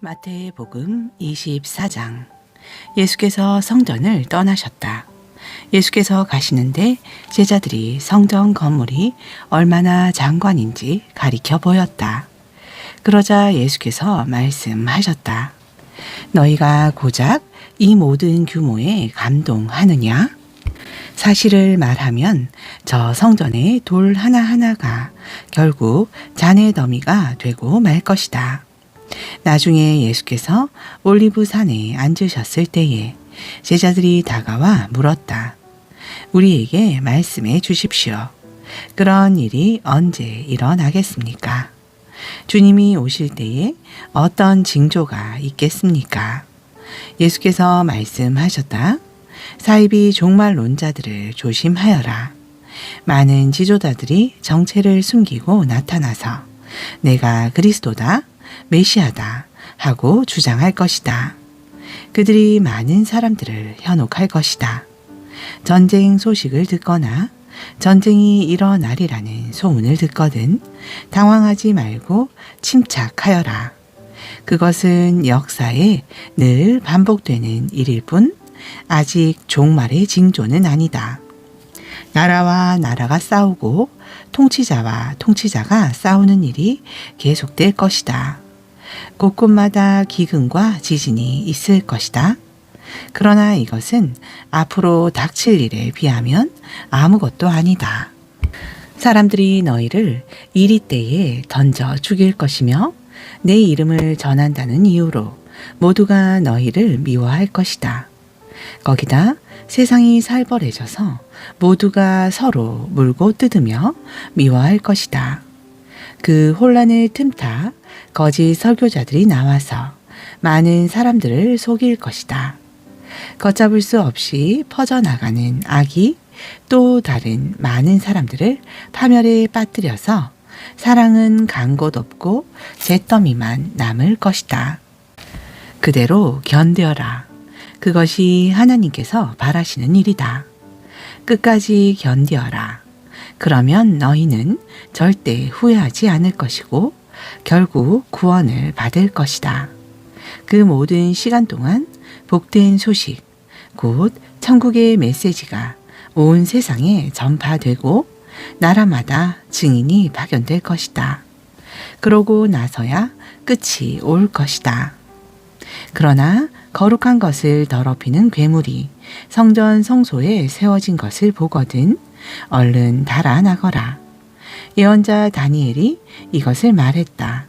마태복음 24장. 예수께서 성전을 떠나셨다. 예수께서 가시는데 제자들이 성전 건물이 얼마나 장관인지 가리켜 보였다. 그러자 예수께서 말씀하셨다. 너희가 고작 이 모든 규모에 감동하느냐? 사실을 말하면 저 성전의 돌 하나하나가 결국 잔해 더미가 되고 말 것이다. 나중에 예수께서 올리브 산에 앉으셨을 때에 제자들이 다가와 물었다. 우리에게 말씀해 주십시오. 그런 일이 언제 일어나겠습니까? 주님이 오실 때에 어떤 징조가 있겠습니까? 예수께서 말씀하셨다. 사이비 종말론자들을 조심하여라. 많은 지도자들이 정체를 숨기고 나타나서 내가 그리스도다, 메시아다 하고 주장할 것이다. 그들이 많은 사람들을 현혹할 것이다. 전쟁 소식을 듣거나 전쟁이 일어나리라는 소문을 듣거든 당황하지 말고 침착하여라. 그것은 역사에 늘 반복되는 일일 뿐 아직 종말의 징조는 아니다. 나라와 나라가 싸우고 통치자와 통치자가 싸우는 일이 계속될 것이다. 곳곳마다 기근과 지진이 있을 것이다. 그러나 이것은 앞으로 닥칠 일에 비하면 아무것도 아니다. 사람들이 너희를 이리 때에 던져 죽일 것이며 내 이름을 전한다는 이유로 모두가 너희를 미워할 것이다. 거기다 세상이 살벌해져서 모두가 서로 물고 뜯으며 미워할 것이다. 그 혼란을 틈타 거짓 설교자들이 나와서 많은 사람들을 속일 것이다. 걷잡을 수 없이 퍼져나가는 악이 또 다른 많은 사람들을 파멸에 빠뜨려서 사랑은 간 곳 없고 잿더미만 남을 것이다. 그대로 견뎌라. 그것이 하나님께서 바라시는 일이다. 끝까지 견디어라. 그러면 너희는 절대 후회하지 않을 것이고 결국 구원을 받을 것이다. 그 모든 시간 동안 복된 소식, 곧 천국의 메시지가 온 세상에 전파되고 나라마다 증인이 파견될 것이다. 그러고 나서야 끝이 올 것이다. 그러나 거룩한 것을 더럽히는 괴물이 성전 성소에 세워진 것을 보거든 얼른 달아나거라. 예언자 다니엘이 이것을 말했다.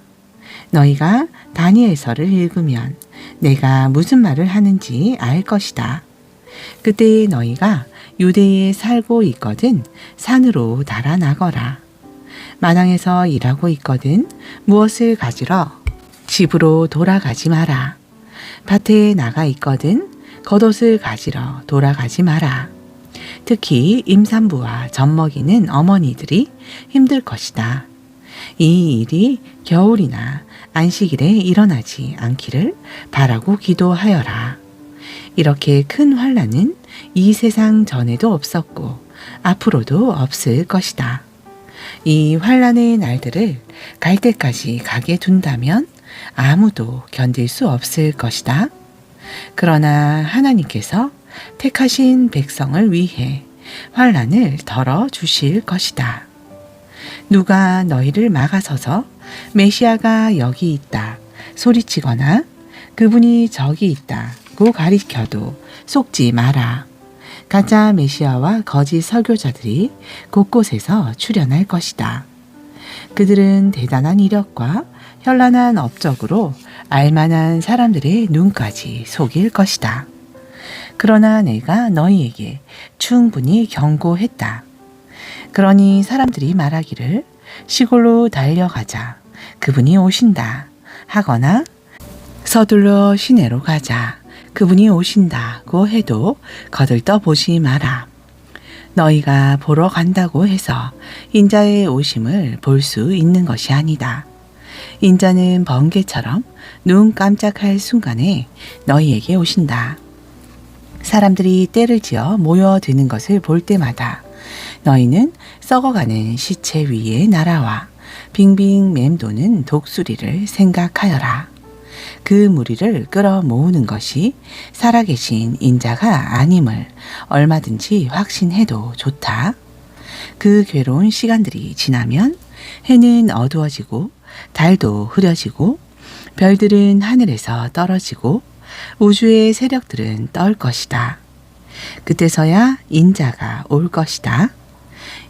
너희가 다니엘서를 읽으면 내가 무슨 말을 하는지 알 것이다. 그때 너희가 유대에 살고 있거든 산으로 달아나거라. 마당에서 일하고 있거든 무엇을 가지러 집으로 돌아가지 마라. 밭에 나가 있거든 겉옷을 가지러 돌아가지 마라. 특히 임산부와 젖먹이는 어머니들이 힘들 것이다. 이 일이 겨울이나 안식일에 일어나지 않기를 바라고 기도하여라. 이렇게 큰 환난은 이 세상 전에도 없었고 앞으로도 없을 것이다. 이 환난의 날들을 갈 때까지 가게 둔다면 아무도 견딜 수 없을 것이다. 그러나 하나님께서 택하신 백성을 위해 환난을 덜어 주실 것이다. 누가 너희를 막아서서 메시아가 여기 있다 소리치거나 그분이 저기 있다고 가리켜도 속지 마라. 가짜 메시아와 거짓 설교자들이 곳곳에서 출현할 것이다. 그들은 대단한 이력과 현란한 업적으로 알만한 사람들의 눈까지 속일 것이다. 그러나 내가 너희에게 충분히 경고했다. 그러니 사람들이 말하기를 시골로 달려가자. 그분이 오신다. 하거나 서둘러 시내로 가자. 그분이 오신다고 해도 거들떠 보지 마라. 너희가 보러 간다고 해서 인자의 오심을 볼 수 있는 것이 아니다. 인자는 번개처럼 눈 깜짝할 순간에 너희에게 오신다. 사람들이 때를 지어 모여드는 것을 볼 때마다 너희는 썩어가는 시체 위에 날아와 빙빙 맴도는 독수리를 생각하여라. 그 무리를 끌어모으는 것이 살아계신 인자가 아님을 얼마든지 확신해도 좋다. 그 괴로운 시간들이 지나면 해는 어두워지고 달도 흐려지고 별들은 하늘에서 떨어지고 우주의 세력들은 떨 것이다. 그때서야 인자가 올 것이다.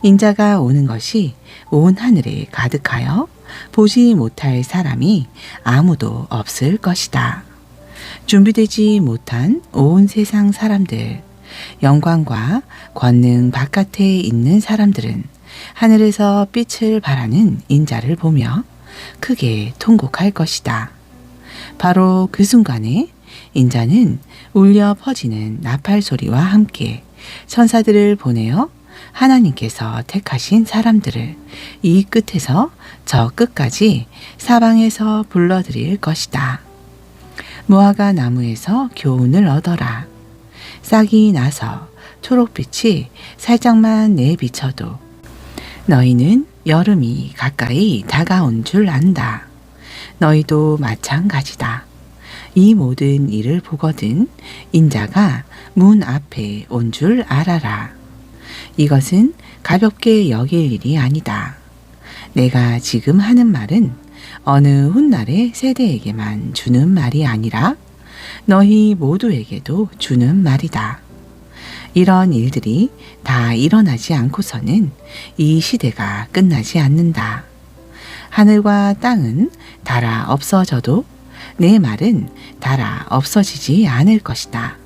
인자가 오는 것이 온 하늘에 가득하여 보지 못할 사람이 아무도 없을 것이다. 준비되지 못한 온 세상 사람들, 영광과 권능 바깥에 있는 사람들은 하늘에서 빛을 발하는 인자를 보며 크게 통곡할 것이다. 바로 그 순간에 인자는 울려 퍼지는 나팔 소리와 함께 천사들을 보내어 하나님께서 택하신 사람들을 이 끝에서 저 끝까지 사방에서 불러들일 것이다. 무화과 나무에서 교훈을 얻어라. 싹이 나서 초록빛이 살짝만 내비쳐도 너희는 여름이 가까이 다가온 줄 안다. 너희도 마찬가지다. 이 모든 일을 보거든 인자가 문 앞에 온 줄 알아라. 이것은 가볍게 여길 일이 아니다. 내가 지금 하는 말은 어느 훗날의 세대에게만 주는 말이 아니라 너희 모두에게도 주는 말이다. 이런 일들이 다 일어나지 않고서는 이 시대가 끝나지 않는다. 하늘과 땅은 닳아 없어져도 내 말은 닳아 없어지지 않을 것이다.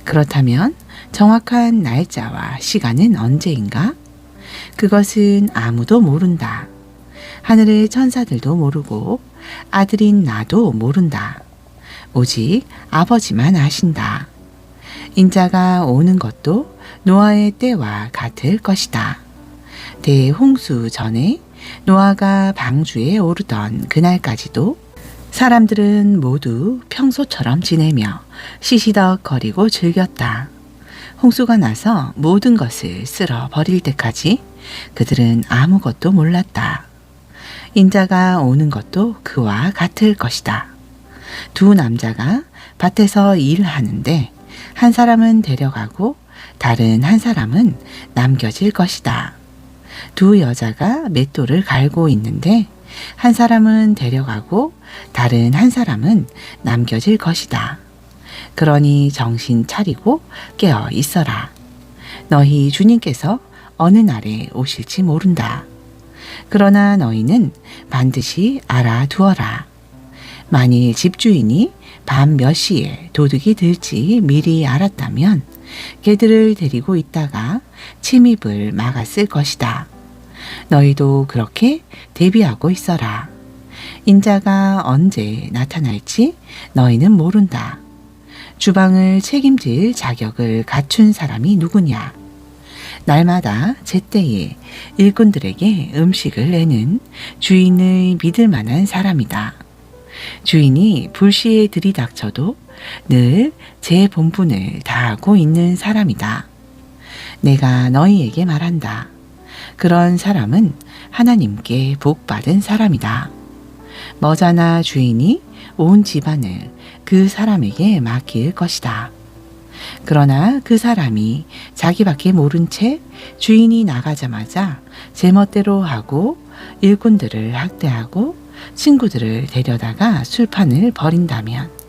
그렇다면 정확한 날짜와 시간은 언제인가? 그것은 아무도 모른다. 하늘의 천사들도 모르고 아들인 나도 모른다. 오직 아버지만 아신다. 인자가 오는 것도 노아의 때와 같을 것이다. 대홍수 전에 노아가 방주에 오르던 그날까지도 사람들은 모두 평소처럼 지내며 시시덕거리고 즐겼다. 홍수가 나서 모든 것을 쓸어 버릴 때까지 그들은 아무것도 몰랐다. 인자가 오는 것도 그와 같을 것이다. 두 남자가 밭에서 일하는데 한 사람은 데려가고 다른 한 사람은 남겨질 것이다. 두 여자가 맷돌을 갈고 있는데 한 사람은 데려가고 다른 한 사람은 남겨질 것이다. 그러니 정신 차리고 깨어 있어라. 너희 주님께서 어느 날에 오실지 모른다. 그러나 너희는 반드시 알아두어라. 만일 집주인이 밤 몇 시에 도둑이 들지 미리 알았다면 개들을 데리고 있다가 침입을 막았을 것이다. 너희도 그렇게 대비하고 있어라. 인자가 언제 나타날지 너희는 모른다. 주방을 책임질 자격을 갖춘 사람이 누구냐? 날마다 제때에 일꾼들에게 음식을 내는 주인을 믿을 만한 사람이다. 주인이 불시에 들이닥쳐도 늘 제 본분을 다하고 있는 사람이다. 내가 너희에게 말한다. 그런 사람은 하나님께 복받은 사람이다. 머자나 주인이 온 집안을 그 사람에게 맡길 것이다. 그러나 그 사람이 자기밖에 모른 채 주인이 나가자마자 제멋대로 하고 일꾼들을 학대하고 친구들을 데려다가 술판을 벌인다면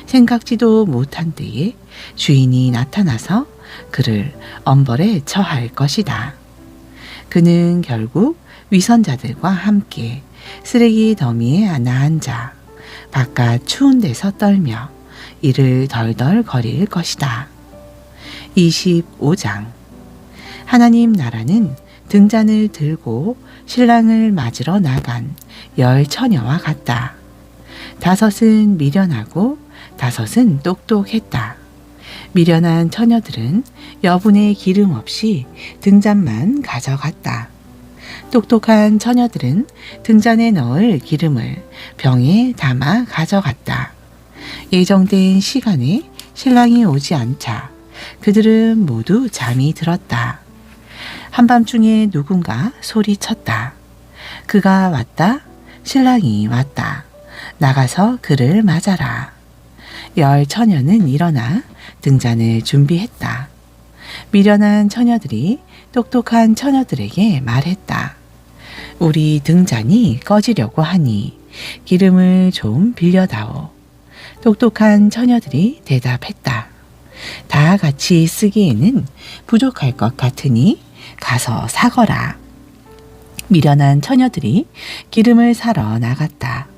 생각지도 못한 때에 주인이 나타나서 그를 엄벌에 처할 것이다. 그는 결국 위선자들과 함께 쓰레기 더미에 앉아 바깥 추운 데서 떨며 이를 덜덜 거릴 것이다. 25장. 하나님 나라는 등잔을 들고 신랑을 맞으러 나간 10 처녀와 같다. 5은 미련하고 5은 똑똑했다. 미련한 처녀들은 여분의 기름 없이 등잔만 가져갔다. 똑똑한 처녀들은 등잔에 넣을 기름을 병에 담아 가져갔다. 예정된 시간에 신랑이 오지 않자 그들은 모두 잠이 들었다. 한밤중에 누군가 소리쳤다. 그가 왔다. 신랑이 왔다. 나가서 그를 맞아라. 열 처녀는 일어나 등잔을 준비했다. 미련한 처녀들이 똑똑한 처녀들에게 말했다. 우리 등잔이 꺼지려고 하니 기름을 좀 빌려다오. 똑똑한 처녀들이 대답했다. 다 같이 쓰기에는 부족할 것 같으니 가서 사거라. 미련한 처녀들이 기름을 사러 나갔다.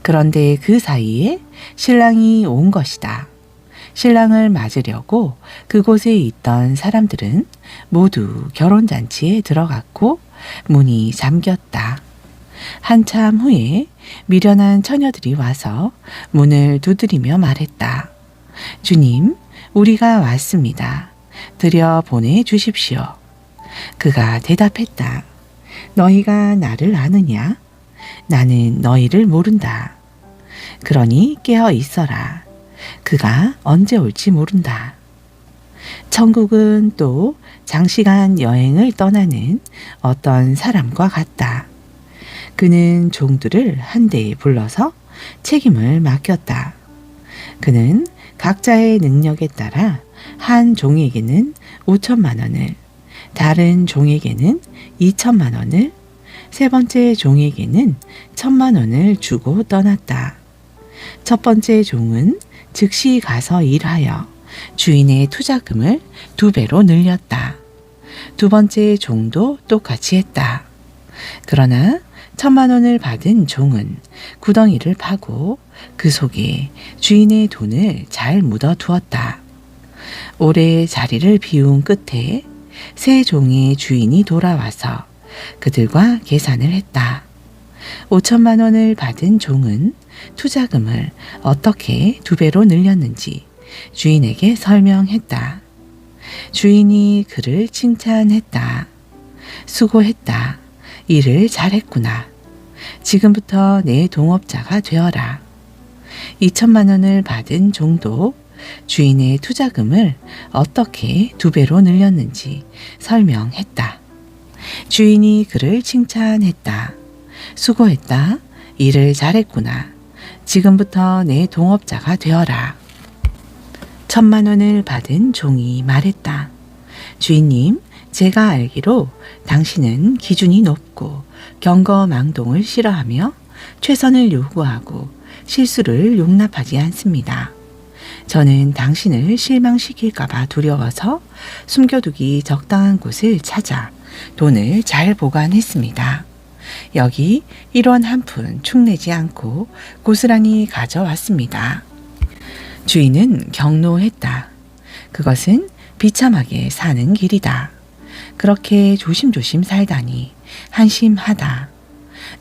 그런데 그 사이에 신랑이 온 것이다. 신랑을 맞으려고 그곳에 있던 사람들은 모두 결혼잔치에 들어갔고 문이 잠겼다. 한참 후에 미련한 처녀들이 와서 문을 두드리며 말했다. 주님, 우리가 왔습니다. 들여 보내주십시오. 그가 대답했다. 너희가 나를 아느냐? 나는 너희를 모른다. 그러니 깨어 있어라. 그가 언제 올지 모른다. 천국은 또 장시간 여행을 떠나는 어떤 사람과 같다. 그는 종들을 한데에 불러서 책임을 맡겼다. 그는 각자의 능력에 따라 한 종에게는 5천만 원을, 다른 종에게는 2천만 원을, 세 번째 종에게는 1,000만 원을 주고 떠났다. 첫 번째 종은 즉시 가서 일하여 주인의 투자금을 2배로 늘렸다. 두 번째 종도 똑같이 했다. 그러나 1,000만 원을 받은 종은 구덩이를 파고 그 속에 주인의 돈을 잘 묻어두었다. 오래 자리를 비운 끝에 새 종의 주인이 돌아와서 그들과 계산을 했다. 5천만 원을 받은 종은 투자금을 어떻게 2배로 늘렸는지 주인에게 설명했다. 주인이 그를 칭찬했다. 수고했다. 일을 잘했구나. 지금부터 내 동업자가 되어라. 2천만 원을 받은 종도 주인의 투자금을 어떻게 2배로 늘렸는지 설명했다. 주인이 그를 칭찬했다. 수고했다. 일을 잘했구나. 지금부터 내 동업자가 되어라. 1,000만 원을 받은 종이 말했다. 주인님, 제가 알기로 당신은 기준이 높고 경거망동을 싫어하며 최선을 요구하고 실수를 용납하지 않습니다. 저는 당신을 실망시킬까봐 두려워서 숨겨두기 적당한 곳을 찾아 돈을 잘 보관했습니다. 여기 1원 한 푼 축내지 않고 고스란히 가져왔습니다. 주인은 경노했다. 그것은 비참하게 사는 길이다. 그렇게 조심조심 살다니 한심하다.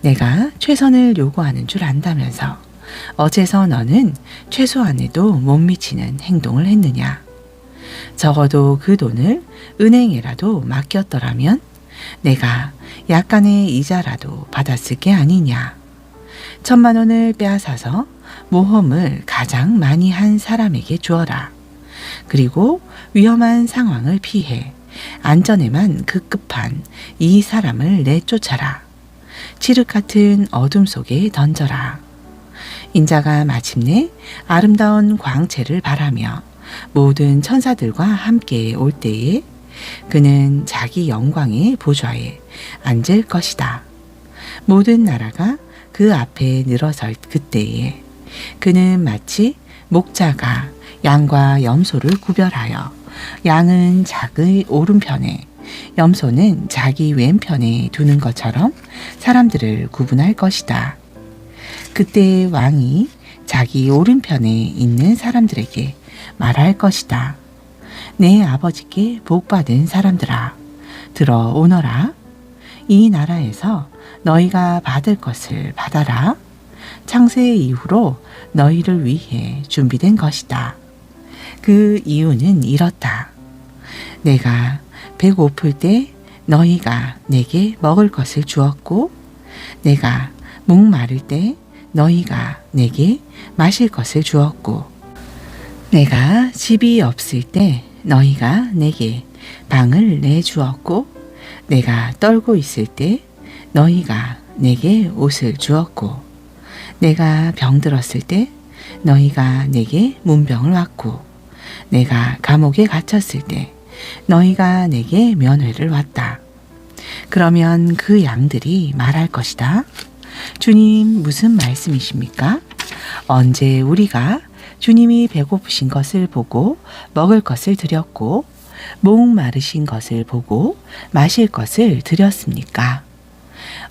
내가 최선을 요구하는 줄 안다면서 어째서 너는 최소한에도 못 미치는 행동을 했느냐. 적어도 그 돈을 은행에라도 맡겼더라면 내가 약간의 이자라도 받았을 게 아니냐. 1,000만 원을 빼앗아서 모험을 가장 많이 한 사람에게 주어라. 그리고 위험한 상황을 피해 안전에만 급급한 이 사람을 내쫓아라. 칠흑 같은 어둠 속에 던져라. 인자가 마침내 아름다운 광채를 바라며 모든 천사들과 함께 올 때에 그는 자기 영광의 보좌에 앉을 것이다. 모든 나라가 그 앞에 늘어설 그때에 그는 마치 목자가 양과 염소를 구별하여 양은 자기 오른편에 염소는 자기 왼편에 두는 것처럼 사람들을 구분할 것이다. 그때 왕이 자기 오른편에 있는 사람들에게 말할 것이다. 내 아버지께 복받은 사람들아, 들어오너라. 이 나라에서 너희가 받을 것을 받아라. 창세 이후로 너희를 위해 준비된 것이다. 그 이유는 이렇다. 내가 배고플 때 너희가 내게 먹을 것을 주었고, 내가 목마를 때 너희가 내게 마실 것을 주었고, 내가 집이 없을 때 너희가 내게 방을 내주었고, 내가 떨고 있을 때 너희가 내게 옷을 주었고, 내가 병들었을 때 너희가 내게 문병을 왔고 내가 감옥에 갇혔을 때 너희가 내게 면회를 왔다. 그러면 그 양들이 말할 것이다. 주님, 무슨 말씀이십니까? 언제 우리가 주님이 배고프신 것을 보고 먹을 것을 드렸고 목 마르신 것을 보고 마실 것을 드렸습니까?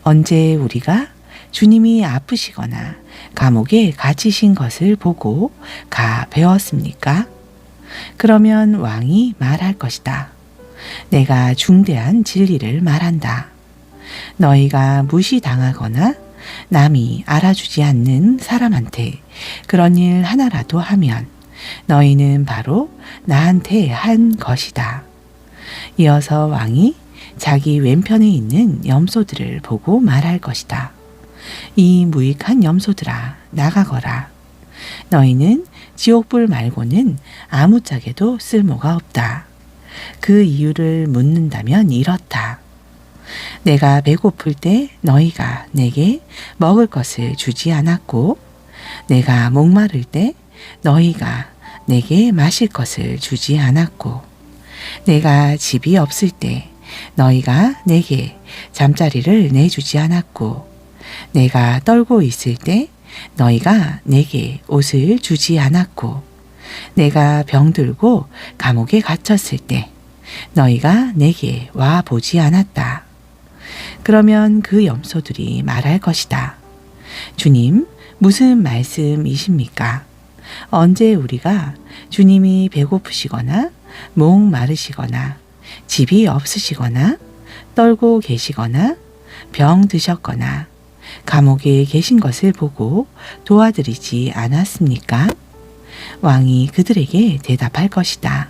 언제 우리가 주님이 아프시거나 감옥에 갇히신 것을 보고 가 배웠습니까? 그러면 왕이 말할 것이다. 내가 중대한 진리를 말한다. 너희가 무시당하거나 남이 알아주지 않는 사람한테 그런 일 하나라도 하면 너희는 바로 나한테 한 것이다. 이어서 왕이 자기 왼편에 있는 염소들을 보고 말할 것이다. 이 무익한 염소들아, 나가거라. 너희는 지옥불 말고는 아무짝에도 쓸모가 없다. 그 이유를 묻는다면 이렇다. 내가 배고플 때 너희가 내게 먹을 것을 주지 않았고 내가 목마를 때 너희가 내게 마실 것을 주지 않았고 내가 집이 없을 때 너희가 내게 잠자리를 내주지 않았고 내가 떨고 있을 때 너희가 내게 옷을 주지 않았고 내가 병들고 감옥에 갇혔을 때 너희가 내게 와 보지 않았다. 그러면 그 염소들이 말할 것이다. 주님, 무슨 말씀이십니까? 언제 우리가 주님이 배고프시거나 목 마르시거나 집이 없으시거나 떨고 계시거나 병 드셨거나 감옥에 계신 것을 보고 도와드리지 않았습니까? 왕이 그들에게 대답할 것이다.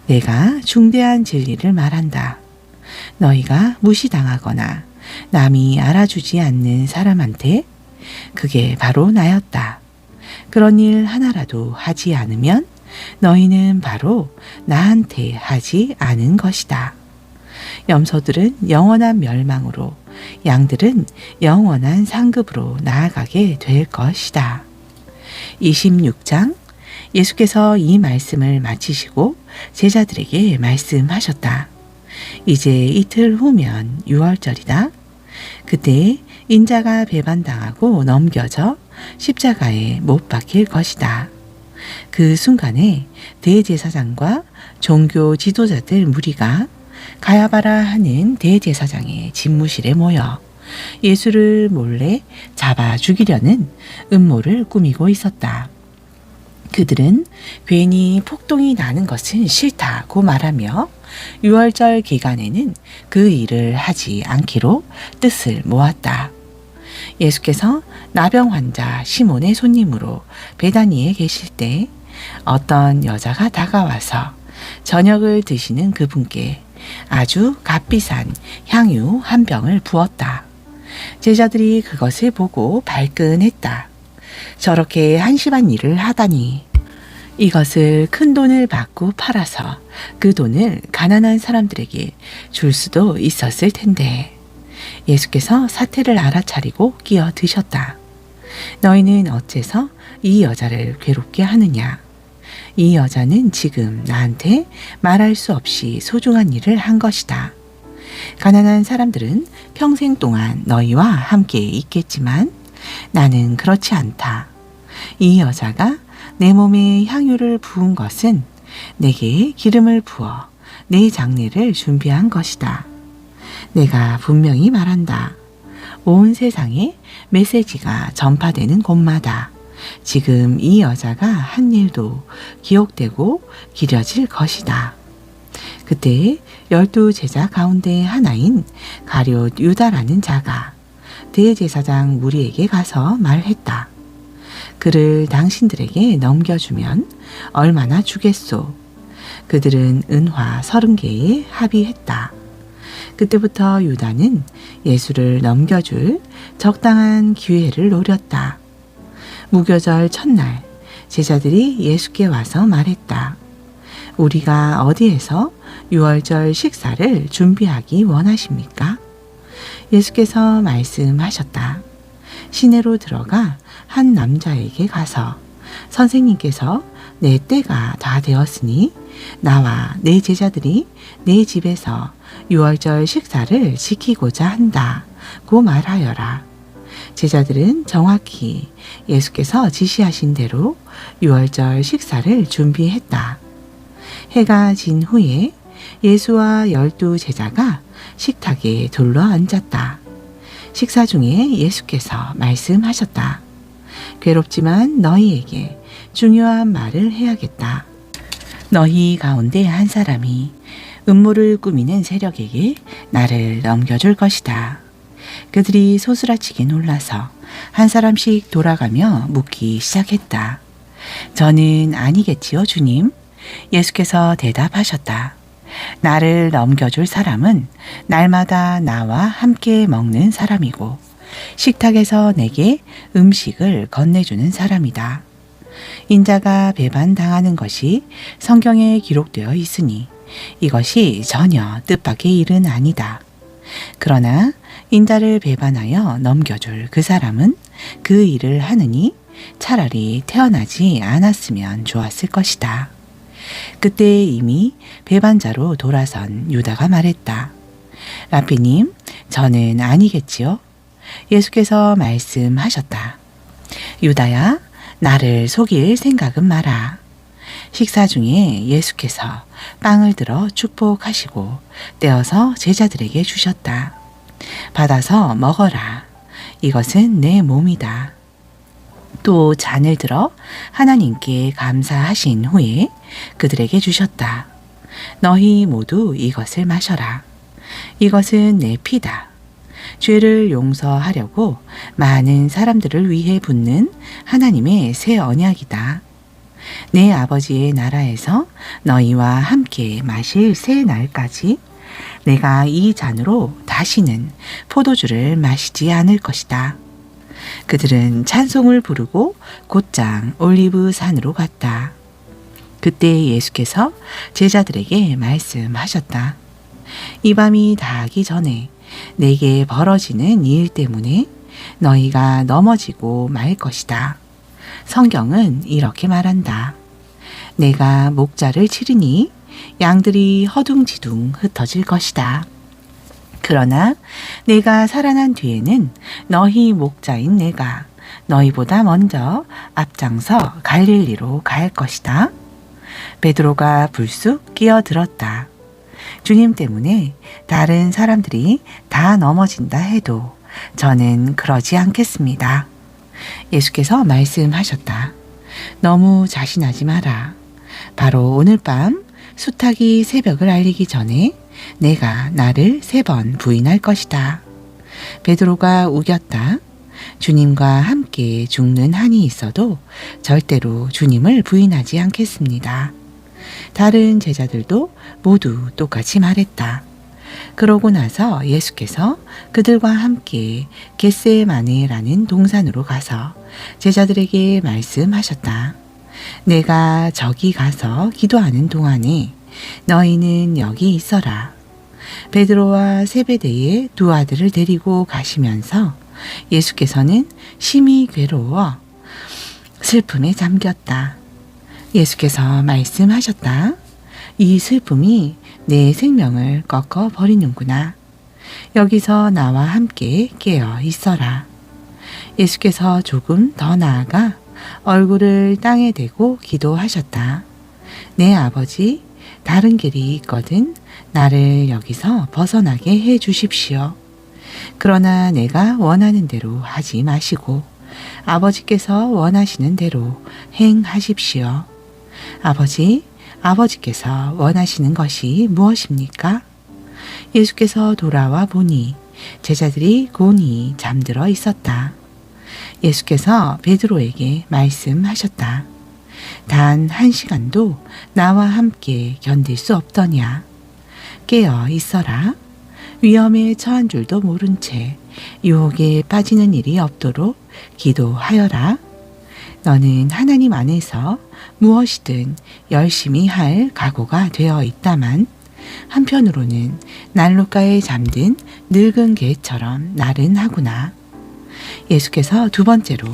내가 중대한 진리를 말한다. 너희가 무시당하거나 남이 알아주지 않는 사람한테 그게 바로 나였다. 그런 일 하나라도 하지 않으면 너희는 바로 나한테 하지 않은 것이다. 염소들은 영원한 멸망으로 양들은 영원한 상급으로 나아가게 될 것이다. 26장 예수께서 이 말씀을 마치시고 제자들에게 말씀하셨다. 이제 이틀 후면 유월절이다. 그때 인자가 배반당하고 넘겨져 십자가에 못 박힐 것이다. 그 순간에 대제사장과 종교 지도자들 무리가 가야바라 하는 대제사장의 집무실에 모여 예수를 몰래 잡아 죽이려는 음모를 꾸미고 있었다. 그들은 괜히 폭동이 나는 것은 싫다고 말하며 유월절 기간에는 그 일을 하지 않기로 뜻을 모았다. 예수께서 나병 환자 시몬의 손님으로 베다니에 계실 때 어떤 여자가 다가와서 저녁을 드시는 그분께 아주 값비싼 향유 한 병을 부었다. 제자들이 그것을 보고 발끈했다. 저렇게 한심한 일을 하다니. 이것을 큰 돈을 받고 팔아서 그 돈을 가난한 사람들에게 줄 수도 있었을 텐데. 예수께서 사태를 알아차리고 끼어드셨다. 너희는 어째서 이 여자를 괴롭게 하느냐? 이 여자는 지금 나한테 말할 수 없이 소중한 일을 한 것이다. 가난한 사람들은 평생 동안 너희와 함께 있겠지만 나는 그렇지 않다. 이 여자가 내 몸에 향유를 부은 것은 내게 기름을 부어 내 장례를 준비한 것이다. 내가 분명히 말한다. 온 세상에 메시지가 전파되는 곳마다 지금 이 여자가 한 일도 기억되고 기려질 것이다. 그때 12 제자 가운데 하나인 가룟 유다라는 자가 대제사장 무리에게 가서 말했다. 그를 당신들에게 넘겨주면 얼마나 주겠소? 그들은 은화 30개에 합의했다. 그때부터 유다는 예수를 넘겨줄 적당한 기회를 노렸다. 무교절 첫날 제자들이 예수께 와서 말했다. 우리가 어디에서 유월절 식사를 준비하기 원하십니까? 예수께서 말씀하셨다. 시내로 들어가 한 남자에게 가서 선생님께서 내 때가 다 되었으니 나와 내 제자들이 내 집에서 유월절 식사를 지키고자 한다고 말하여라. 제자들은 정확히 예수께서 지시하신 대로 유월절 식사를 준비했다. 해가 진 후에 예수와 12 제자가 식탁에 둘러 앉았다. 식사 중에 예수께서 말씀하셨다. 괴롭지만 너희에게 중요한 말을 해야겠다. 너희 가운데 한 사람이 음모를 꾸미는 세력에게 나를 넘겨줄 것이다. 그들이 소스라치게 놀라서 한 사람씩 돌아가며 묻기 시작했다. 저는 아니겠지요, 주님? 예수께서 대답하셨다. 나를 넘겨줄 사람은 날마다 나와 함께 먹는 사람이고 식탁에서 내게 음식을 건네주는 사람이다. 인자가 배반당하는 것이 성경에 기록되어 있으니 이것이 전혀 뜻밖의 일은 아니다. 그러나 인자를 배반하여 넘겨줄 그 사람은 그 일을 하느니 차라리 태어나지 않았으면 좋았을 것이다. 그때 이미 배반자로 돌아선 유다가 말했다. 라피님, 저는 아니겠지요? 예수께서 말씀하셨다. 유다야, 나를 속일 생각은 마라. 식사 중에 예수께서 빵을 들어 축복하시고 떼어서 제자들에게 주셨다. 받아서 먹어라. 이것은 내 몸이다. 또 잔을 들어 하나님께 감사하신 후에 그들에게 주셨다. 너희 모두 이것을 마셔라. 이것은 내 피다. 죄를 용서하려고 많은 사람들을 위해 붓는 하나님의 새 언약이다. 내 아버지의 나라에서 너희와 함께 마실 새 날까지 내가 이 잔으로 다시는 포도주를 마시지 않을 것이다. 그들은 찬송을 부르고 곧장 올리브 산으로 갔다. 그때 예수께서 제자들에게 말씀하셨다. 이 밤이 다하기 전에 내게 벌어지는 일 때문에 너희가 넘어지고 말 것이다. 성경은 이렇게 말한다. 내가 목자를 치르니 양들이 허둥지둥 흩어질 것이다. 그러나 내가 살아난 뒤에는 너희 목자인 내가 너희보다 먼저 앞장서 갈릴리로 갈 것이다. 베드로가 불쑥 끼어들었다. 주님 때문에 다른 사람들이 다 넘어진다 해도 저는 그러지 않겠습니다. 예수께서 말씀하셨다. 너무 자신하지 마라. 바로 오늘 밤 수탉이 새벽을 알리기 전에 내가 나를 3번 부인할 것이다. 베드로가 우겼다. 주님과 함께 죽는 한이 있어도 절대로 주님을 부인하지 않겠습니다. 다른 제자들도 모두 똑같이 말했다. 그러고 나서 예수께서 그들과 함께 겟세마네라는 동산으로 가서 제자들에게 말씀하셨다. 내가 저기 가서 기도하는 동안에 너희는 여기 있어라. 베드로와 세베대의 2 아들을 데리고 가시면서 예수께서는 심히 괴로워 슬픔에 잠겼다. 예수께서 말씀하셨다. 이 슬픔이 내 생명을 꺾어 버리는구나. 여기서 나와 함께 깨어 있어라. 예수께서 조금 더 나아가 얼굴을 땅에 대고 기도하셨다. 내 아버지, 다른 길이 있거든 나를 여기서 벗어나게 해 주십시오. 그러나 내가 원하는 대로 하지 마시고 아버지께서 원하시는 대로 행하십시오. 아버지, 아버지께서 원하시는 것이 무엇입니까? 예수께서 돌아와 보니 제자들이 곤히 잠들어 있었다. 예수께서 베드로에게 말씀하셨다. 단 1시간도 나와 함께 견딜 수 없더냐. 깨어 있어라. 위험에 처한 줄도 모른 채 유혹에 빠지는 일이 없도록 기도하여라. 너는 하나님 안에서 무엇이든 열심히 할 각오가 되어 있다만 한편으로는 난로가에 잠든 늙은 개처럼 나른하구나. 예수께서 두 번째로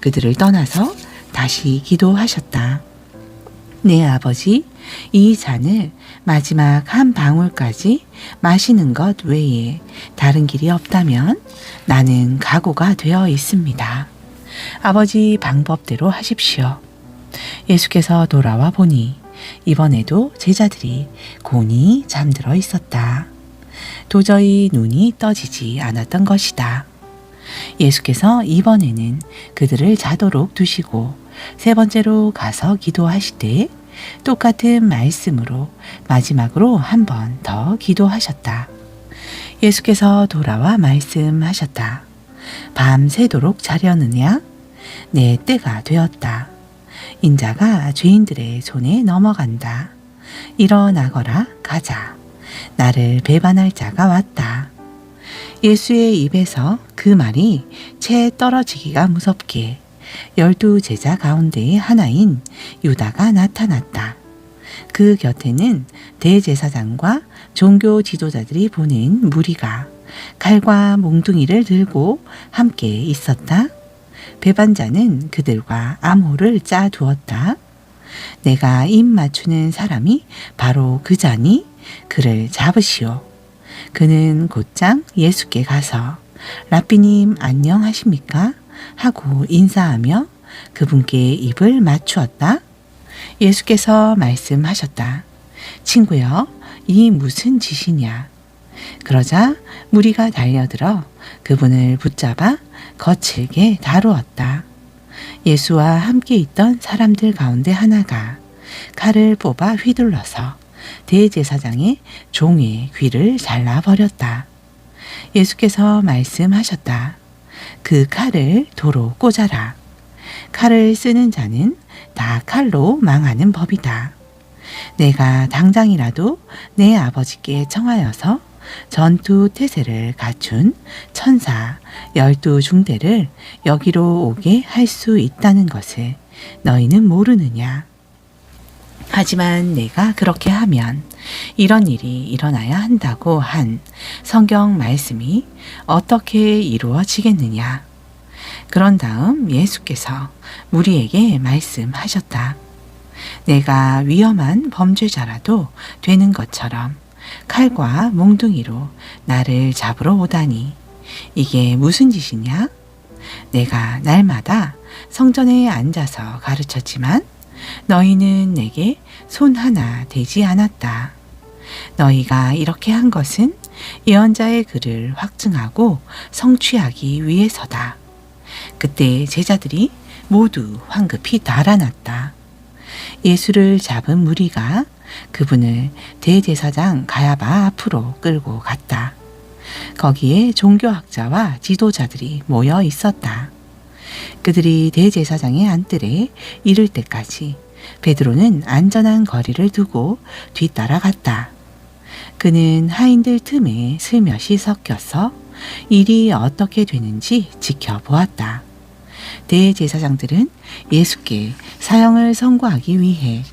그들을 떠나서 다시 기도하셨다. 내 아버지, 이 잔을 마지막 한 방울까지 마시는 것 외에 다른 길이 없다면 나는 각오가 되어 있습니다. 아버지 방법대로 하십시오. 예수께서 돌아와 보니 이번에도 제자들이 곤히 잠들어 있었다. 도저히 눈이 떠지지 않았던 것이다. 예수께서 이번에는 그들을 자도록 두시고 세 번째로 가서 기도하시되 똑같은 말씀으로 마지막으로 한 번 더 기도하셨다. 예수께서 돌아와 말씀하셨다. 밤새도록 자려느냐? 내 때가 되었다. 인자가 죄인들의 손에 넘어간다. 일어나거라 가자. 나를 배반할 자가 왔다. 예수의 입에서 그 말이 채 떨어지기가 무섭게 12 제자 가운데의 하나인 유다가 나타났다. 그 곁에는 대제사장과 종교 지도자들이 보낸 무리가 칼과 몽둥이를 들고 함께 있었다. 배반자는 그들과 암호를 짜두었다. 내가 입 맞추는 사람이 바로 그 자니 그를 잡으시오. 그는 곧장 예수께 가서 랍비님 안녕하십니까? 하고 인사하며 그분께 입을 맞추었다. 예수께서 말씀하셨다. 친구여, 이 무슨 짓이냐? 그러자 무리가 달려들어 그분을 붙잡아 거칠게 다루었다. 예수와 함께 있던 사람들 가운데 하나가 칼을 뽑아 휘둘러서 대제사장의 종의 귀를 잘라버렸다. 예수께서 말씀하셨다. 그 칼을 도로 꽂아라. 칼을 쓰는 자는 다 칼로 망하는 법이다. 내가 당장이라도 내 아버지께 청하여서 전투 태세를 갖춘 천사 12 중대를 여기로 오게 할 수 있다는 것을 너희는 모르느냐. 하지만 내가 그렇게 하면 이런 일이 일어나야 한다고 한 성경 말씀이 어떻게 이루어지겠느냐. 그런 다음 예수께서 무리에게 말씀하셨다. 내가 위험한 범죄자라도 되는 것처럼 칼과 몽둥이로 나를 잡으러 오다니 이게 무슨 짓이냐? 내가 날마다 성전에 앉아서 가르쳤지만 너희는 내게 손 하나 대지 않았다. 너희가 이렇게 한 것은 예언자의 글을 확증하고 성취하기 위해서다. 그때 제자들이 모두 황급히 달아났다. 예수를 잡은 무리가 그분을 대제사장 가야바 앞으로 끌고 갔다. 거기에 종교학자와 지도자들이 모여 있었다. 그들이 대제사장의 안뜰에 이를 때까지 베드로는 안전한 거리를 두고 뒤따라갔다. 그는 하인들 틈에 슬며시 섞여서 일이 어떻게 되는지 지켜보았다. 대제사장들은 예수께 사형을 선고하기 위해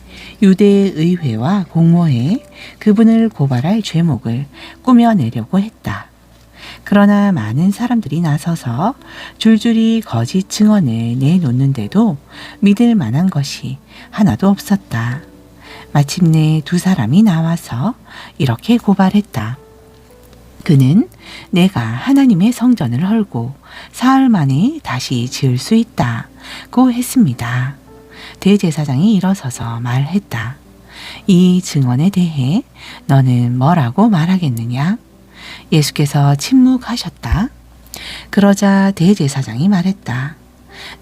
유대의회와 공모해 그분을 고발할 죄목을 꾸며내려고 했다. 그러나 많은 사람들이 나서서 줄줄이 거짓 증언을 내놓는데도 믿을 만한 것이 하나도 없었다. 마침내 2 사람이 나와서 이렇게 고발했다. 그는 내가 하나님의 성전을 헐고 사흘 만에 다시 지을 수 있다고 했습니다. 대제사장이 일어서서 말했다. 이 증언에 대해 너는 뭐라고 말하겠느냐? 예수께서 침묵하셨다. 그러자 대제사장이 말했다.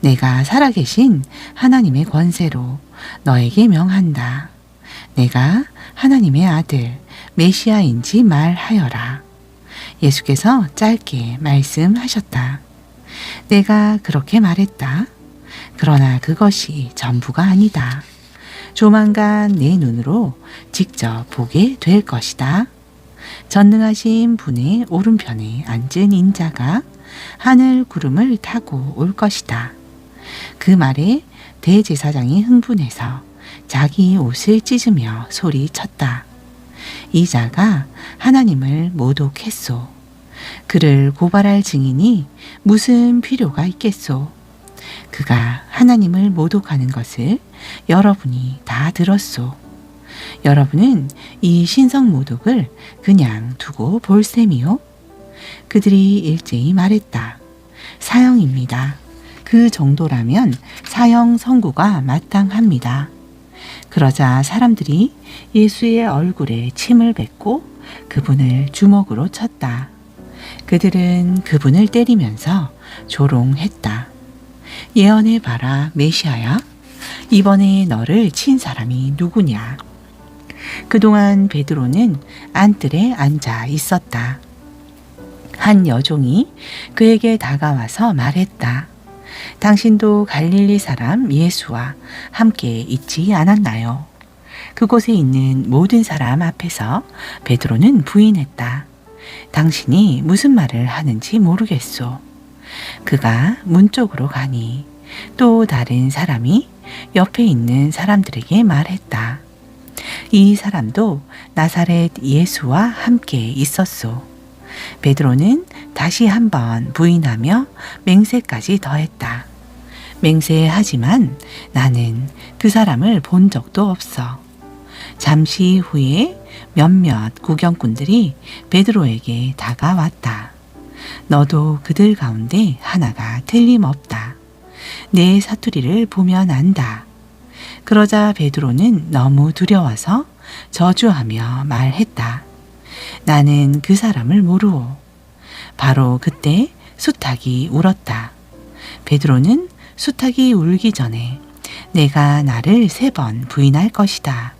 내가 살아계신 하나님의 권세로 너에게 명한다. 내가 하나님의 아들 메시아인지 말하여라. 예수께서 짧게 말씀하셨다. 내가 그렇게 말했다. 그러나 그것이 전부가 아니다. 조만간 내 눈으로 직접 보게 될 것이다. 전능하신 분의 오른편에 앉은 인자가 하늘 구름을 타고 올 것이다. 그 말에 대제사장이 흥분해서 자기 옷을 찢으며 소리쳤다. 이 자가 하나님을 모독했소. 그를 고발할 증인이 무슨 필요가 있겠소? 그가 하나님을 모독하는 것을 여러분이 다 들었소. 여러분은 이 신성 모독을 그냥 두고 볼 셈이요. 그들이 일제히 말했다. 사형입니다. 그 정도라면 사형 선고가 마땅합니다. 그러자 사람들이 예수의 얼굴에 침을 뱉고 그분을 주먹으로 쳤다. 그들은 그분을 때리면서 조롱했다. 예언해봐라, 메시아야. 이번에 너를 친 사람이 누구냐? 그동안 베드로는 안뜰에 앉아 있었다. 한 여종이 그에게 다가와서 말했다. 당신도 갈릴리 사람 예수와 함께 있지 않았나요? 그곳에 있는 모든 사람 앞에서 베드로는 부인했다. 당신이 무슨 말을 하는지 모르겠소. 그가 문 쪽으로 가니 또 다른 사람이 옆에 있는 사람들에게 말했다. 이 사람도 나사렛 예수와 함께 있었소. 베드로는 다시 한번 부인하며 맹세까지 더했다. 맹세하지만 나는 그 사람을 본 적도 없어. 잠시 후에 몇몇 구경꾼들이 베드로에게 다가왔다. 너도 그들 가운데 하나가 틀림없다. 내 사투리를 보면 안다. 그러자 베드로는 너무 두려워서 저주하며 말했다. 나는 그 사람을 모르오. 바로 그때 수탉이 울었다. 베드로는 수탉이 울기 전에 내가 나를 3번 부인할 것이다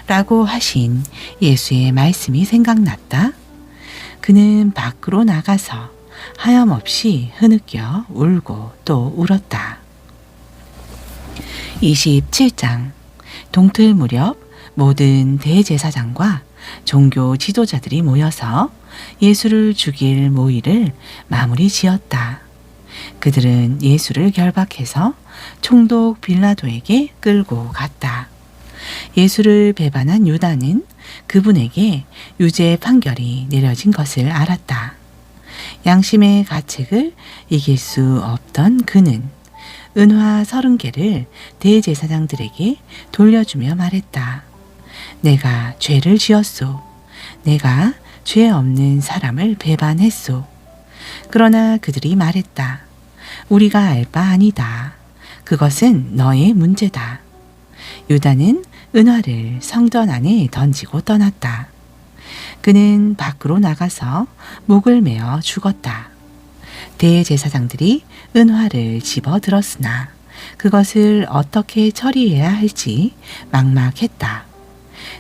라고 하신 예수의 말씀이 생각났다. 그는 밖으로 나가서 하염없이 흐느껴 울고 또 울었다. 27장. 동틀 무렵 모든 대제사장과 종교 지도자들이 모여서 예수를 죽일 모의를 마무리 지었다. 그들은 예수를 결박해서 총독 빌라도에게 끌고 갔다. 예수를 배반한 유다는 그분에게 유죄 판결이 내려진 것을 알았다. 양심의 가책을 이길 수 없던 그는 은화 30개를 대제사장들에게 돌려주며 말했다. 내가 죄를 지었소. 내가 죄 없는 사람을 배반했소. 그러나 그들이 말했다. 우리가 알 바 아니다. 그것은 너의 문제다. 유다는 은화를 성전 안에 던지고 떠났다. 그는 밖으로 나가서 목을 메어 죽었다. 대제사장들이 은화를 집어 들었으나 그것을 어떻게 처리해야 할지 막막했다.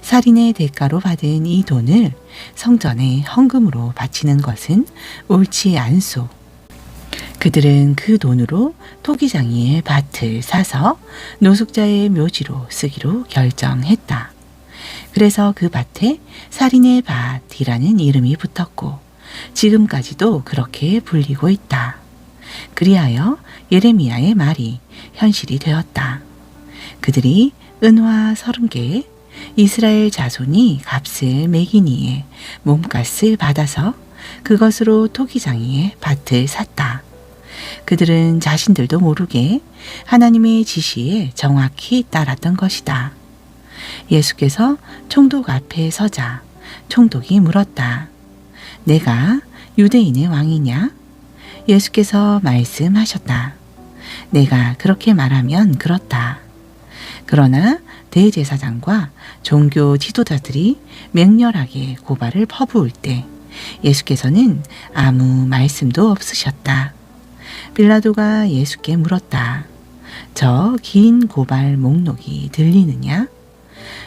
살인의 대가로 받은 이 돈을 성전에 헌금으로 바치는 것은 옳지 않소. 그들은 그 돈으로 토기장이의 밭을 사서 노숙자의 묘지로 쓰기로 결정했다. 그래서 그 밭에 살인의 밭이라는 이름이 붙었고 지금까지도 그렇게 불리고 있다. 그리하여 예레미야의 말이 현실이 되었다. 그들이 은화 30개에 이스라엘 자손이 값을 매기니에 몸값을 받아서 그것으로 토기장이의 밭을 샀다. 그들은 자신들도 모르게 하나님의 지시에 정확히 따랐던 것이다. 예수께서 총독 앞에 서자 총독이 물었다. 내가 유대인의 왕이냐? 예수께서 말씀하셨다. 내가 그렇게 말하면 그렇다. 그러나 대제사장과 종교 지도자들이 맹렬하게 고발을 퍼부을 때 예수께서는 아무 말씀도 없으셨다. 빌라도가 예수께 물었다. 저 긴 고발 목록이 들리느냐?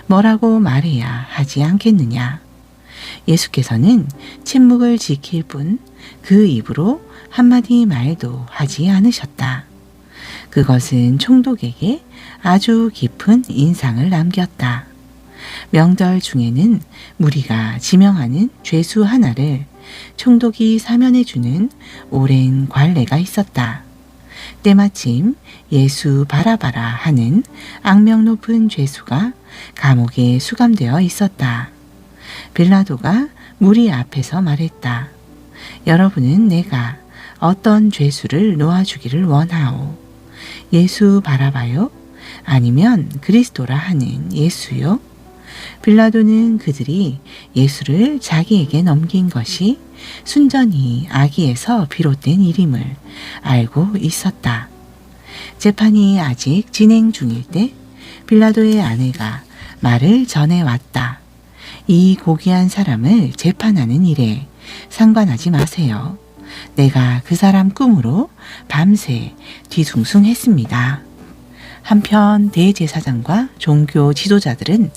뭐라고 말해야 하지 않겠느냐? 예수께서는 침묵을 지킬 뿐 그 입으로 한마디 말도 하지 않으셨다. 그것은 총독에게 아주 깊은 인상을 남겼다. 명절 중에는 무리가 지명하는 죄수 하나를 총독이 사면해주는 오랜 관례가 있었다. 때마침 예수 바라바라 하는 악명 높은 죄수가 감옥에 수감되어 있었다. 빌라도가 무리 앞에서 말했다. 여러분은 내가 어떤 죄수를 놓아주기를 원하오? 예수 바라바요? 아니면 그리스도라 하는 예수요? 빌라도는 그들이 예수를 자기에게 넘긴 것이 순전히 악의에서 비롯된 일임을 알고 있었다. 재판이 아직 진행 중일 때 빌라도의 아내가 말을 전해왔다. 이 고귀한 사람을 재판하는 일에 상관하지 마세요. 내가 그 사람 꿈으로 밤새 뒤숭숭했습니다. 한편 대제사장과 종교 지도자들은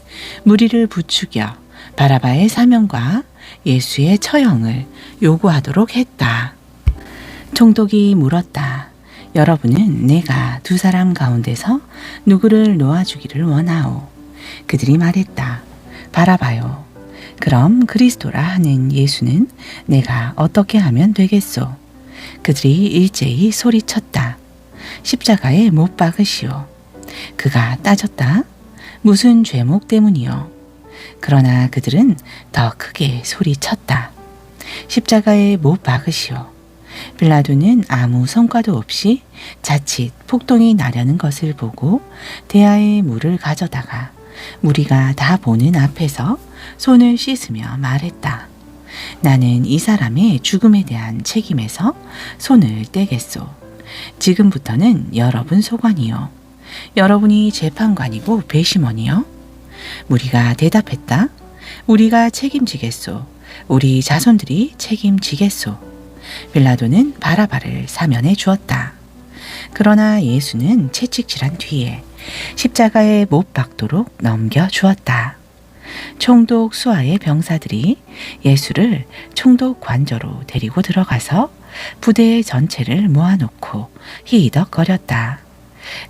무리를 부추겨 바라바의 사면과 예수의 처형을 요구하도록 했다. 총독이 물었다. 여러분은 내가 두 사람 가운데서 누구를 놓아주기를 원하오? 그들이 말했다. 바라바요. 그럼 그리스도라 하는 예수는 내가 어떻게 하면 되겠소? 그들이 일제히 소리쳤다. 십자가에 못 박으시오. 그가 따졌다. 무슨 죄목 때문이요? 그러나 그들은 더 크게 소리쳤다. 십자가에 못 박으시오. 빌라도는 아무 성과도 없이 자칫 폭동이 나려는 것을 보고 대야에 물을 가져다가 무리가 다 보는 앞에서 손을 씻으며 말했다. 나는 이 사람의 죽음에 대한 책임에서 손을 떼겠소. 지금부터는 여러분 소관이요. 여러분이 재판관이고 배심원이요. 무리가 대답했다. 우리가 책임지겠소. 우리 자손들이 책임지겠소. 빌라도는 바라바를 사면해 주었다. 그러나 예수는 채찍질한 뒤에 십자가에 못 박도록 넘겨주었다. 총독 수하의 병사들이 예수를 총독 관저로 데리고 들어가서 부대 전체를 모아놓고 히히덕거렸다.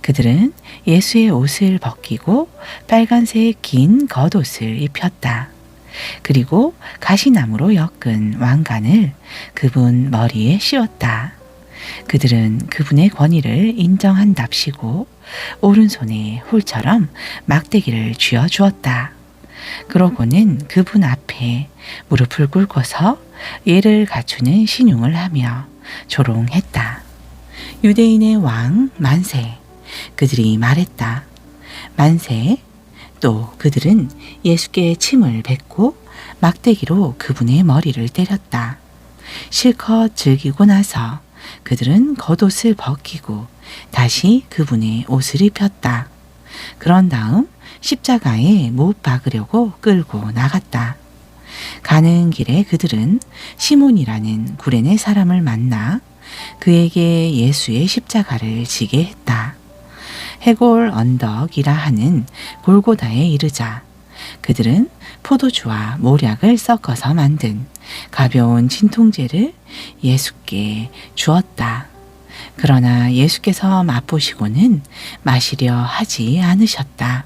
그들은 예수의 옷을 벗기고 빨간색 긴 겉옷을 입혔다. 그리고 가시나무로 엮은 왕관을 그분 머리에 씌웠다. 그들은 그분의 권위를 인정한답시고 오른손에 홀처럼 막대기를 쥐어 주었다. 그러고는 그분 앞에 무릎을 꿇고서 예를 갖추는 신용을 하며 조롱했다. 유대인의 왕 만세. 그들이 말했다. 만세. 또 그들은 예수께 침을 뱉고 막대기로 그분의 머리를 때렸다. 실컷 즐기고 나서 그들은 겉옷을 벗기고 다시 그분의 옷을 입혔다. 그런 다음 십자가에 못 박으려고 끌고 나갔다. 가는 길에 그들은 시몬이라는 구레네 사람을 만나 그에게 예수의 십자가를 지게 했다. 해골 언덕이라 하는 골고다에 이르자 그들은 포도주와 모략을 섞어서 만든 가벼운 진통제를 예수께 주었다. 그러나 예수께서 맛보시고는 마시려 하지 않으셨다.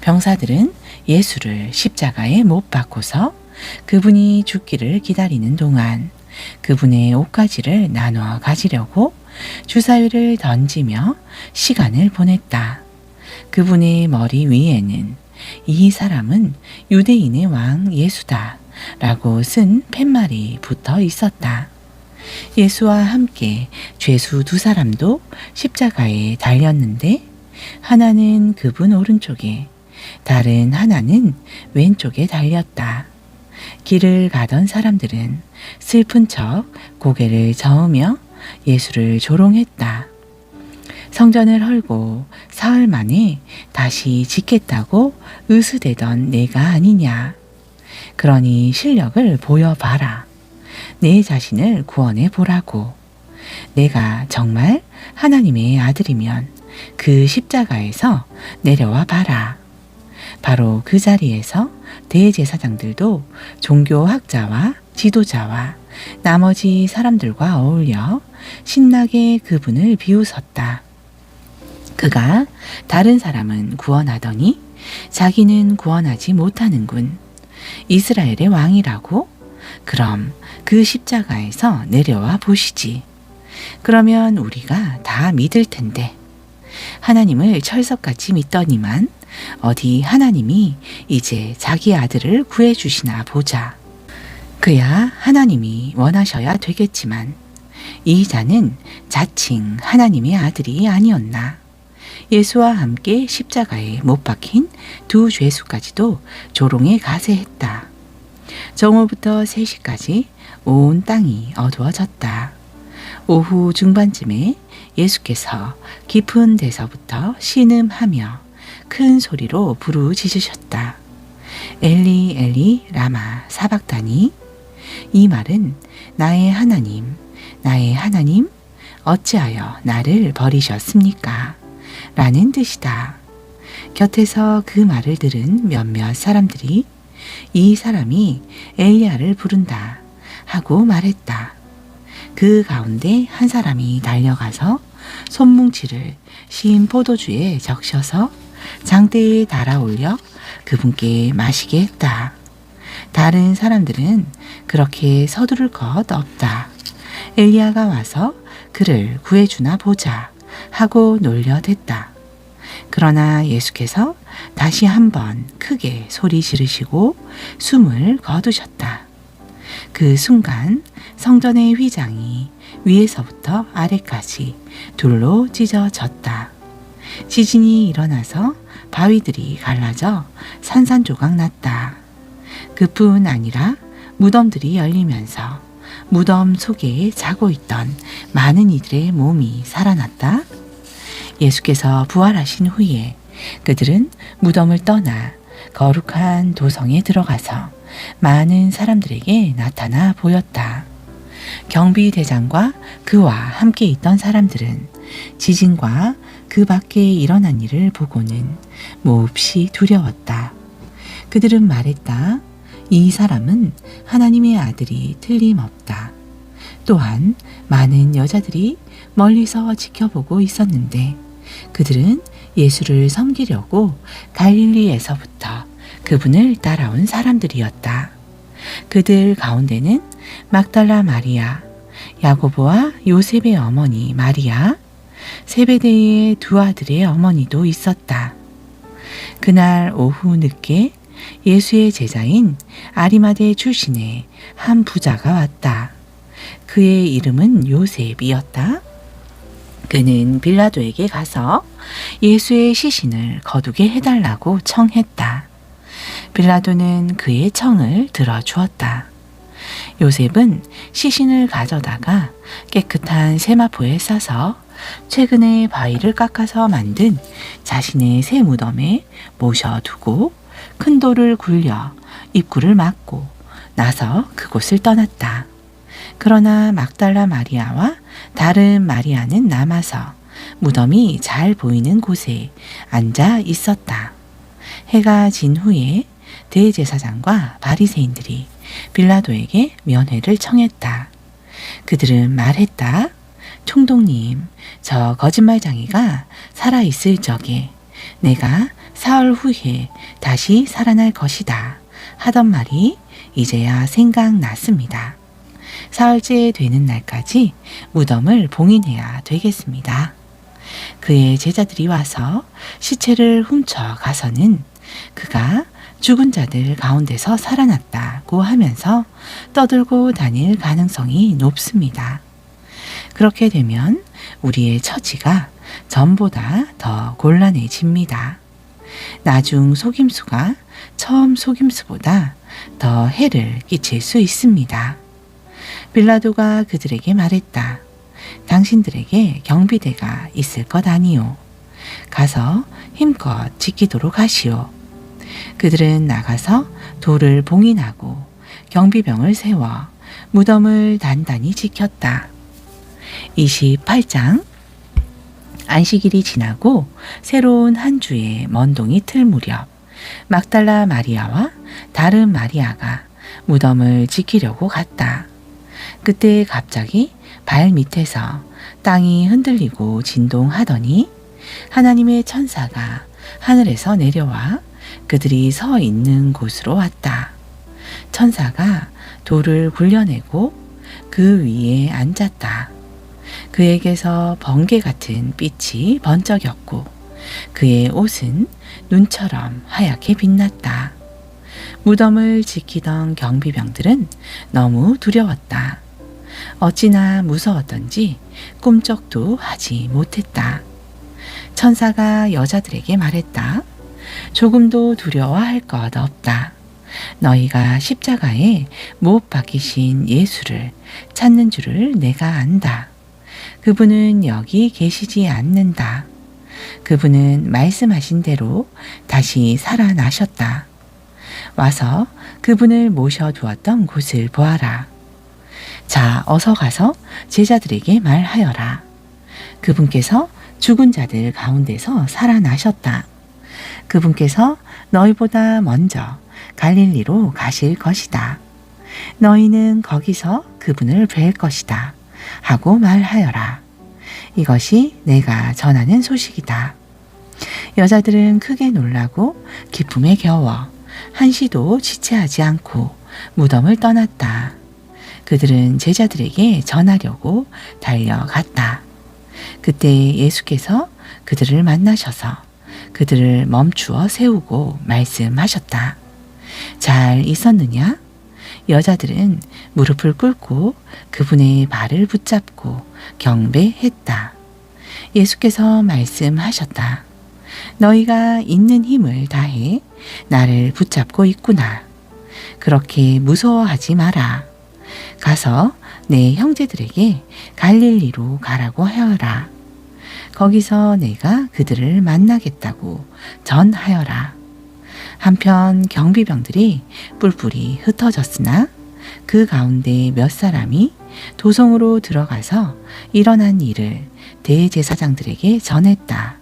병사들은 예수를 십자가에 못 박고서 그분이 죽기를 기다리는 동안 그분의 옷가지를 나눠 가지려고 주사위를 던지며 시간을 보냈다. 그분의 머리 위에는 이 사람은 유대인의 왕 예수다 라고 쓴 팻말이 붙어 있었다. 예수와 함께 죄수 두 사람도 십자가에 달렸는데 하나는 그분 오른쪽에 다른 하나는 왼쪽에 달렸다. 길을 가던 사람들은 슬픈 척 고개를 저으며 예수를 조롱했다. 성전을 헐고 사흘 만에 다시 짓겠다고 으스대던 내가 아니냐. 그러니 실력을 보여봐라. 내 자신을 구원해 보라고. 내가 정말 하나님의 아들이면 그 십자가에서 내려와 봐라. 바로 그 자리에서 대제사장들도 종교학자와 지도자와 나머지 사람들과 어울려 신나게 그분을 비웃었다. 그가 다른 사람은 구원하더니 자기는 구원하지 못하는군. 이스라엘의 왕이라고? 그럼 그 십자가에서 내려와 보시지. 그러면 우리가 다 믿을 텐데. 하나님을 철석같이 믿더니만 어디 하나님이 이제 자기 아들을 구해주시나 보자. 그야 하나님이 원하셔야 되겠지만 이 자는 자칭 하나님의 아들이 아니었나. 예수와 함께 십자가에 못 박힌 두 죄수까지도 조롱에 가세했다. 정오부터 3시까지 온 땅이 어두워졌다. 오후 중반쯤에 예수께서 깊은 데서부터 신음하며 큰 소리로 부르짖으셨다. 엘리 엘리 라마 사박다니. 이 말은 나의 하나님, 나의 하나님, 어찌하여 나를 버리셨습니까? 라는 뜻이다. 곁에서 그 말을 들은 몇몇 사람들이 이 사람이 엘리야를 부른다 하고 말했다. 그 가운데 한 사람이 달려가서 손뭉치를 신 포도주에 적셔서 장대에 달아올려 그분께 마시게 했다. 다른 사람들은 그렇게 서두를 것 없다. 엘리야가 와서 그를 구해주나 보자 하고 놀려댔다. 그러나 예수께서 다시 한번 크게 소리 지르시고 숨을 거두셨다. 그 순간 성전의 휘장이 위에서부터 아래까지 둘로 찢어졌다. 지진이 일어나서 바위들이 갈라져 산산조각 났다. 그뿐 아니라 무덤들이 열리면서 무덤 속에 자고 있던 많은 이들의 몸이 살아났다. 예수께서 부활하신 후에 그들은 무덤을 떠나 거룩한 도성에 들어가서 많은 사람들에게 나타나 보였다. 경비대장과 그와 함께 있던 사람들은 지진과 그 밖에 일어난 일을 보고는 몹시 두려웠다. 그들은 말했다. 이 사람은 하나님의 아들이 틀림없다. 또한 많은 여자들이 멀리서 지켜보고 있었는데 그들은 예수를 섬기려고 갈릴리에서부터 그분을 따라온 사람들이었다. 그들 가운데는 막달라 마리아, 야고보와 요셉의 어머니 마리아, 세베데의 두 아들의 어머니도 있었다. 그날 오후 늦게 예수의 제자인 아리마대 출신의 한 부자가 왔다. 그의 이름은 요셉이었다. 그는 빌라도에게 가서 예수의 시신을 거두게 해달라고 청했다. 빌라도는 그의 청을 들어주었다. 요셉은 시신을 가져다가 깨끗한 세마포에 싸서 최근에 바위를 깎아서 만든 자신의 새 무덤에 모셔두고 큰 돌을 굴려 입구를 막고 나서 그곳을 떠났다. 그러나 막달라 마리아와 다른 마리아는 남아서 무덤이 잘 보이는 곳에 앉아 있었다. 해가 진 후에 대제사장과 바리새인들이 빌라도에게 면회를 청했다. 그들은 말했다. 총독님, 저 거짓말쟁이가 살아있을 적에 내가 사흘 후에 다시 살아날 것이다 하던 말이 이제야 생각났습니다. 사흘째 되는 날까지 무덤을 봉인해야 되겠습니다. 그의 제자들이 와서 시체를 훔쳐 가서는 그가 죽은 자들 가운데서 살아났다고 하면서 떠들고 다닐 가능성이 높습니다. 그렇게 되면 우리의 처지가 전보다 더 곤란해집니다. 나중 속임수가 처음 속임수보다 더 해를 끼칠 수 있습니다. 빌라도가 그들에게 말했다. 당신들에게 경비대가 있을 것 아니오. 가서 힘껏 지키도록 하시오. 그들은 나가서 돌을 봉인하고 경비병을 세워 무덤을 단단히 지켰다. 28장. 안식일이 지나고 새로운 한 주의 먼동이 틀 무렵 막달라 마리아와 다른 마리아가 무덤을 지키려고 갔다. 그때 갑자기 발 밑에서 땅이 흔들리고 진동하더니 하나님의 천사가 하늘에서 내려와 그들이 서 있는 곳으로 왔다. 천사가 돌을 굴려내고 그 위에 앉았다. 그에게서 번개 같은 빛이 번쩍였고 그의 옷은 눈처럼 하얗게 빛났다. 무덤을 지키던 경비병들은 너무 두려웠다. 어찌나 무서웠던지 꿈쩍도 하지 못했다. 천사가 여자들에게 말했다. 조금도 두려워할 것 없다. 너희가 십자가에 못 박히신 예수를 찾는 줄을 내가 안다. 그분은 여기 계시지 않는다. 그분은 말씀하신 대로 다시 살아나셨다. 와서 그분을 모셔두었던 곳을 보아라. 자, 어서 가서 제자들에게 말하여라. 그분께서 죽은 자들 가운데서 살아나셨다. 그분께서 너희보다 먼저 갈릴리로 가실 것이다. 너희는 거기서 그분을 뵐 것이다. 하고 말하여라. 이것이 내가 전하는 소식이다. 여자들은 크게 놀라고 기쁨에 겨워 한시도 지체하지 않고 무덤을 떠났다. 그들은 제자들에게 전하려고 달려갔다. 그때 예수께서 그들을 만나셔서 그들을 멈추어 세우고 말씀하셨다. 잘 있었느냐? 여자들은 무릎을 꿇고 그분의 발을 붙잡고 경배했다. 예수께서 말씀하셨다. 너희가 있는 힘을 다해 나를 붙잡고 있구나. 그렇게 무서워하지 마라. 가서 내 형제들에게 갈릴리로 가라고 하여라. 거기서 내가 그들을 만나겠다고 전하여라. 한편 경비병들이 뿔뿔이 흩어졌으나 그 가운데 몇 사람이 도성으로 들어가서 일어난 일을 대제사장들에게 전했다.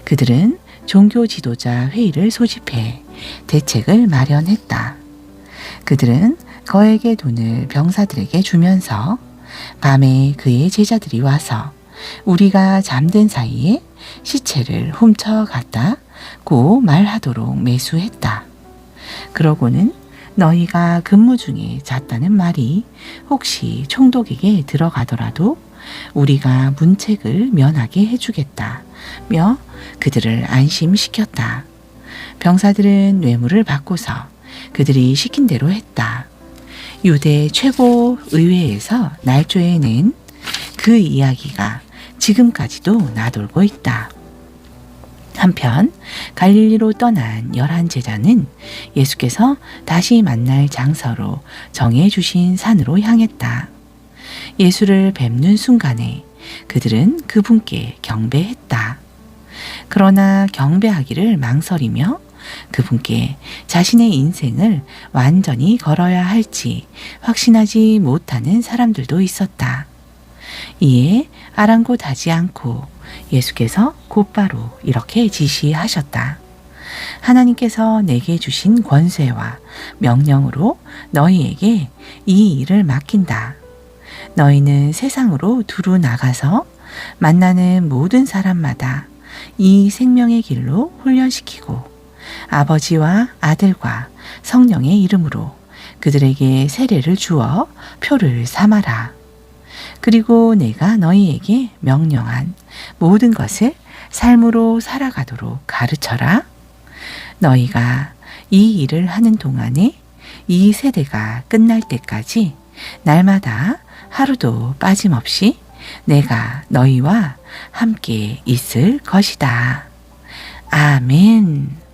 그들은 종교 지도자 회의를 소집해 대책을 마련했다. 그들은 거액의 돈을 병사들에게 주면서 밤에 그의 제자들이 와서 우리가 잠든 사이에 시체를 훔쳐갔다 고 말하도록 매수했다. 그러고는 너희가 근무 중에 잤다는 말이 혹시 총독에게 들어가더라도 우리가 문책을 면하게 해주겠다며 그들을 안심시켰다. 병사들은 뇌물을 받고서 그들이 시킨 대로 했다. 유대 최고 의회에서 날조에 낸 그 이야기가 지금까지도 나돌고 있다. 한편 갈릴리로 떠난 11제자는 예수께서 다시 만날 장소로 정해주신 산으로 향했다. 예수를 뵙는 순간에 그들은 그분께 경배했다. 그러나 경배하기를 망설이며 그분께 자신의 인생을 완전히 걸어야 할지 확신하지 못하는 사람들도 있었다. 이에 아랑곳하지 않고 예수께서 곧바로 이렇게 지시하셨다. 하나님께서 내게 주신 권세와 명령으로 너희에게 이 일을 맡긴다. 너희는 세상으로 두루 나가서 만나는 모든 사람마다 이 생명의 길로 훈련시키고 아버지와 아들과 성령의 이름으로 그들에게 세례를 주어 표를 삼아라. 그리고 내가 너희에게 명령한 모든 것을 삶으로 살아가도록 가르쳐라. 너희가 이 일을 하는 동안에 이 세대가 끝날 때까지 날마다 하루도 빠짐없이 내가 너희와 함께 있을 것이다. 아멘.